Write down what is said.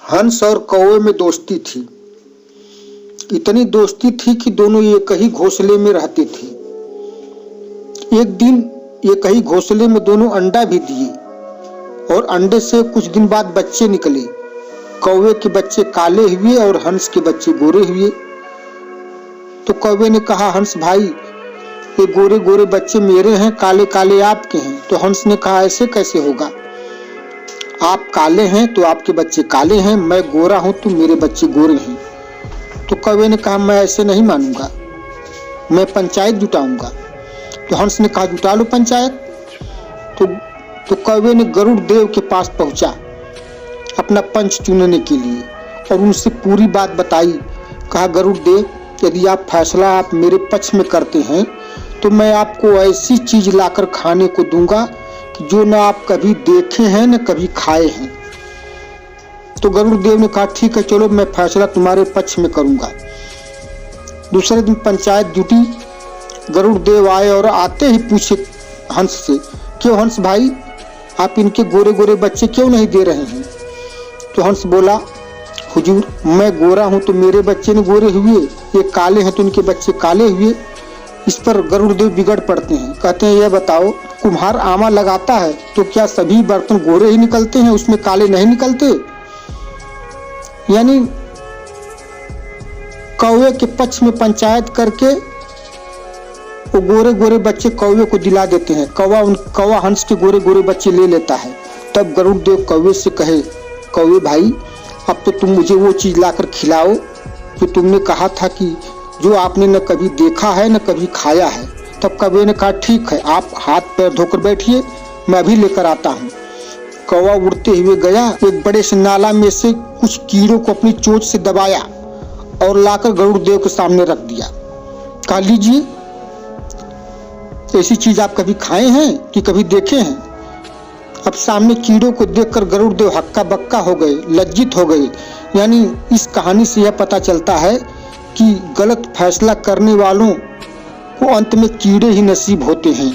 हंस और कौवे में दोस्ती थी। इतनी दोस्ती थी कि दोनों एक ही घोंसले में रहते थे। एक दिन एक ही घोंसले में दोनों अंडा भी दिए और अंडे से कुछ दिन बाद बच्चे निकले। कौवे के बच्चे काले हुए और हंस के बच्चे गोरे हुए। तो कौवे ने कहा, हंस भाई, ये गोरे गोरे बच्चे मेरे हैं, काले काले आपके हैं। तो हंस ने कहा, ऐसे कैसे होगा? आप काले हैं तो आपके बच्चे काले हैं, मैं गोरा हूं तो मेरे बच्चे गोरे हैं। तो कौवे ने कहा, मैं ऐसे नहीं मानूंगा, मैं पंचायत जुटाऊंगा। तो हंस ने कहा, जुटा लो पंचायत। तो कौवे ने गरुड़ देव के पास पहुंचा अपना पंच चुनने के लिए और उनसे पूरी बात बताई। कहा, गरुड़ देव, यदि आप फैसला आप मेरे पक्ष में करते हैं तो मैं आपको ऐसी चीज लाकर खाने को दूंगा कि जो न आप कभी देखे हैं न कभी खाए हैं। तो गरुड़ देव ने कहा, ठीक है, चलो मैं फैसला तुम्हारे पक्ष में करूंगा। दूसरे दिन पंचायत जुटी। गरुड़ देव आए और आते ही पूछे हंस से, क्यों हंस भाई, आप इनके गोरे गोरे बच्चे क्यों नहीं दे रहे हैं? तो हंस बोला, हुजूर, मैं गोरा हूं तो मेरे बच्चे ने गोरे हुए, ये काले हैं तो इनके बच्चे काले हुए। इस पर गरुड़ देव बिगड़ पड़ते हैं। कहते हैं, यह बताओ, कुम्हार आमा लगाता है तो क्या सभी बर्तन गोरे ही निकलते हैं, उसमें काले नहीं निकलते? यानी कौवे के पक्ष में पंचायत करके वो गोरे गोरे बच्चे कौवे को दिला देते हैं। कौवा हंस के गोरे गोरे बच्चे ले लेता है। तब गरुड़ देव कौवे से कहे, कौवे भाई, अब तो तुम मुझे वो चीज लाकर खिलाओ जो तुमने कहा था कि जो आपने न कभी देखा है न कभी खाया है। तब कौवे ने कहा, ठीक है, आप हाथ पैर धोकर बैठिए, मैं अभी लेकर आता हूँ। कौवा उड़ते हुए गया, एक बड़े से नाला में से कुछ कीड़ों को अपनी चोंच से दबाया और लाकर गरुड़ देव के सामने रख दिया। कहा, लीजिए, ऐसी चीज आप कभी खाए हैं कि कभी देखे हैं? अब सामने कीड़ों को देखकर गरुड़ देव हक्का बक्का हो गए, लज्जित हो गए। यानी इस कहानी से यह पता चलता है कि गलत फैसला करने वालों को अंत में कीड़े ही नसीब होते हैं।